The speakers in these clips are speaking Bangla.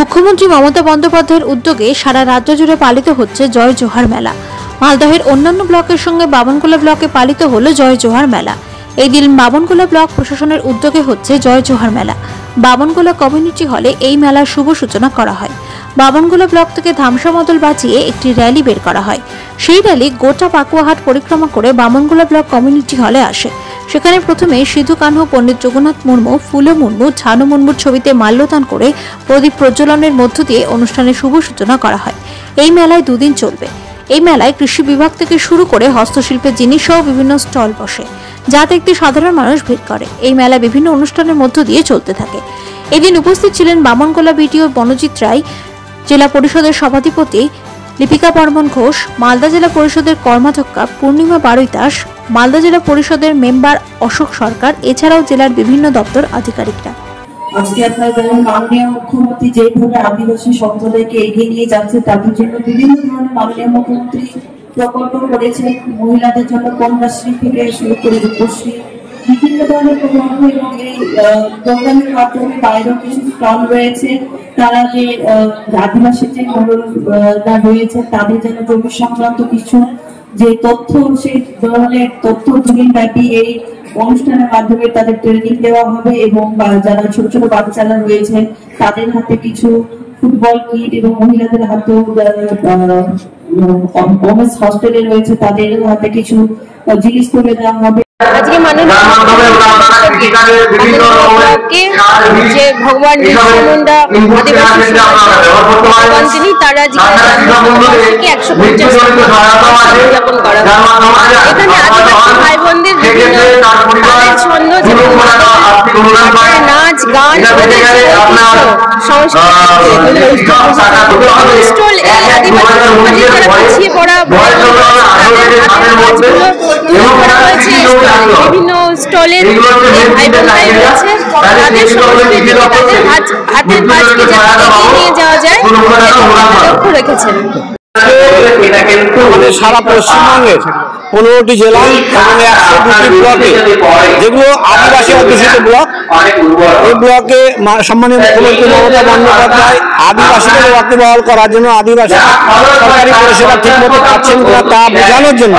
মুখ্যমন্ত্রী মমতা বন্দ্যোপাধ্যায়ের উদ্যোগে সারা রাজ্য জুড়ে পালিত হচ্ছে জয় জোহার মেলা। মালদহের অন্যান্য ব্লকের সঙ্গে বামনগোলা ব্লকে পালিত হলো জয় জোহার মেলা। এই দিন বামনগোলা ব্লক প্রশাসনের উদ্যোগে হচ্ছে জয় জোহার মেলা। বামনগোলা কমিউনিটি হলে এই মেলার শুভ সূচনা করা হয়। বামনগোলা ব্লক থেকে ধামসা মদল বাজিয়ে একটি র্যালি বের করা হয়। সেই র্যালি গোটা পাকুয়াহাট পরিক্রমা করে বামনগোলা ব্লক কমিউনিটি হলে আসে। সেখানে প্রথমে সিধু কানহু, পণ্ডিত জগন্নাথ মুর্মু, ফুলো মুর্মু, ঝানু মুর্মুর ছবিতে মাল্যদান করে প্রদীপ প্রজ্বলনের মধ্য দিয়ে অনুষ্ঠানের শুভ সূচনা করা হয়। এই মেলায় দুদিন চলবে। এই মেলায় কৃষি বিভাগ থেকে শুরু করে হস্তশিল্পের জিনিস সহ বিভিন্ন স্টল বসে, যা দেখতে সাধারণ মানুষ ভিড় করে। এই মেলা বিভিন্ন অনুষ্ঠানের মধ্য দিয়ে চলতে থাকে। এদিন উপস্থিত ছিলেন বামনগোলা বিডিও বনজিৎ রায়, জেলা পরিষদের সভাধিপতি লিপিকা বর্মন ঘোষ, মালদা জেলা পরিষদের কর্মাধ্যক্ষা পূর্ণিমা বারুইদাস, মালদা জেলা পরিষদের মেম্বার অশোক সরকার, এছাড়াও জেলার বিভিন্ন দপ্তর আধিকারিকরা। আজকে আপনারা জানেন মাননীয় মুখ্যমন্ত্রী যেভাবে আদিবাসী সম্প্রদায়কে এগিয়ে নিয়ে যাচ্ছে, তাদের জন্য বিভিন্ন ধরনের মাননীয় মুখ্যমন্ত্রী প্রকল্প করেছে। মহিলাদের জন্য কন্যাশ্রী থেকে শুরু করে রূপশ্রী, বিভিন্ন ধরনের প্রকল্প, এবং এই প্রোগ্রামের মাধ্যমে বাইরেও কিছু স্টল রয়েছে। তারা যে আদিবাসী যে মহিলারা রয়েছে তাদের যেন জমি সংক্রান্ত কিছু যে তথ্য, সেই ধরনের তথ্য দুদিন ব্যাপী এই অনুষ্ঠানের মাধ্যমে তাদের ট্রেনিং দেওয়া হবে। এবং যারা ছোট ছোট বাচ্চারা রয়েছে তাদের হাতে কিছু ফুটবল কিট, এবং মহিলাদের হাতেও ওমেন্স হস্টেলে রয়েছে তাদের হাতে কিছু জিনিস তুলে দেওয়া হবে। আজকে যে ভগবান বিরসা মুন্ডা আদিবাসী ভগবান তিনি, তার আজকে 150 উদযাপন করা হয়। এখানে আদিবাসী ভাই বোনদের বিভিন্ন ছন্দ, নাচ, গান, স্টল, এই আদিবাসী সমাজের যারা পিছিয়ে পড়া বিভিন্ন স্টলের ভাই বোনরাই রয়েছে, তাদের সংস্কৃতি, তাদের হাতের কাজকে যাতে এগিয়ে নিয়ে যাওয়া যায় লক্ষ্য রেখেছেন। সারা পশ্চিমবঙ্গের 15টি জেলা এবং 102টি ব্লকে, যেগুলো আদিবাসী অধ্যুষিত ব্লক, এই ব্লকে সম্মানীয় মুখ্যমন্ত্রী মমতা বন্দ্যোপাধ্যায় আদিবাসীদের ওয়াকিবহাল করার জন্য, আদিবাসী সরকারি পরিষেবা ঠিকমতো পাচ্ছেন কিনা তা বোঝানোর জন্য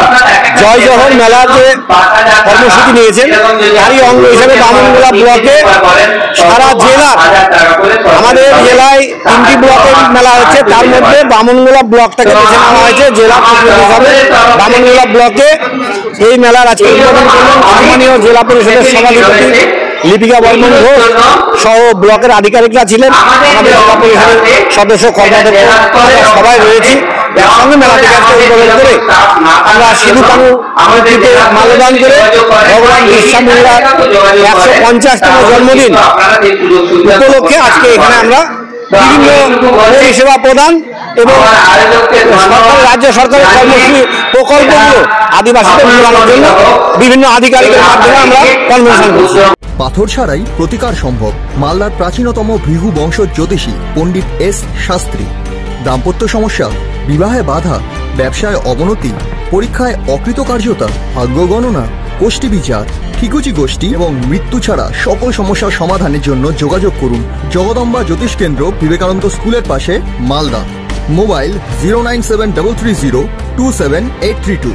জয় জোহর মেলার যে কর্মসূচি নিয়েছেন, তারই অঙ্গ হিসেবে বামনগোলা ব্লকে সারা জেলার, আমাদের জেলায় 3টি ব্লকের মেলা হচ্ছে, তার মধ্যে বামনগোলা ব্লকটাকে বেছে নেওয়া হয়েছে জেলা প্রতিনিধি হিসাবে। বামনগোলা ব্লকে এই মেলার আজকে উদ্বোধন করলেন সম্মানীয় জেলা পরিষদের সভাধিপতি লিপিকা বর্মন ঘোষ সহ ব্লকের আধিকারিকরা ছিলেন। আমাদের জেলা পরিষদের সদস্য, কর্মাধ্যক্ষ সবাই রয়েছি। এর সঙ্গে মেলা থেকে আজকে উদ্বোধন করে আমরা সিধু কানহু মূর্তিতে মাল্যদান করে ভগবান বিরসা মুন্ডার 150তম জন্মদিন উপলক্ষে আজকে এখানে আমরা বিভিন্ন পরিষেবা প্রদান এবং রাজ্য সরকারের কর্মসূচি প্রকল্পগুলো আদিবাসীদের মেলানোর জন্য বিভিন্ন আধিকারিকের মাধ্যমে আমরা কনভেনশন করছি। পাথর ছাড়াই প্রতিকার সম্ভব। মালদার প্রাচীনতম ভৃগু বংশ জ্যোতিষী পণ্ডিত এস শাস্ত্রী। দাম্পত্য সমস্যা, বিবাহে বাধা, ব্যবসায় অবনতি, পরীক্ষায় অকৃতকার্যতা, ভাগ্য গণনা, গোষ্ঠী বিচার, ঠিকুচি গোষ্ঠী এবং মৃত্যু ছাড়া সকল সমস্যার সমাধানের জন্য যোগাযোগ করুন জগদম্বা জ্যোতিষ কেন্দ্র, বিবেকানন্দ স্কুলের পাশে, মালদা। মোবাইল 09733027832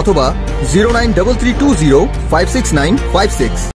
অথবা 09332056956।